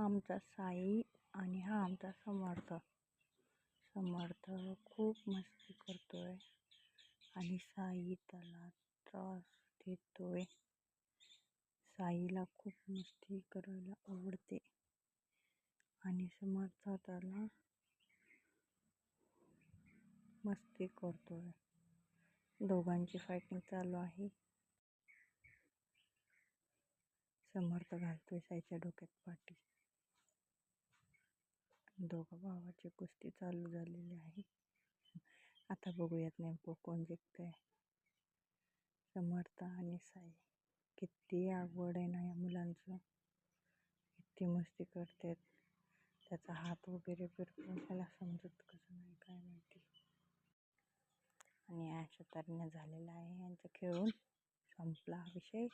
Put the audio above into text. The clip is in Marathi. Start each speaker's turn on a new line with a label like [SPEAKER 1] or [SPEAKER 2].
[SPEAKER 1] आमचा साई आणि हा आमचा समर्थ. समर्थ खूप मस्ती करतोय आणि साई त्याला त्रास देतोय. साईला खूप मस्ती करायला आवडते आणि समर्थ त्याला मस्ती करतोय. दोघांची फायटिंग चालू आहे. समर्थ घालतोय साईच्या डोक्यात पाटी. दोघा भावाची कुस्ती चालू झालेली आहे. आता बघूयात नेमकं कोण जिंकतंय. समर्थ आणि साई. किती आवड आहे ना या मुलांचं. किती मस्ती करतात. त्याचा हात वगैरे फिरतो. त्याला समजत कसं नाही काय माहिती. आणि अशा तऱ्हेने झालेला आहे यांचं खेळून. संपला विषय.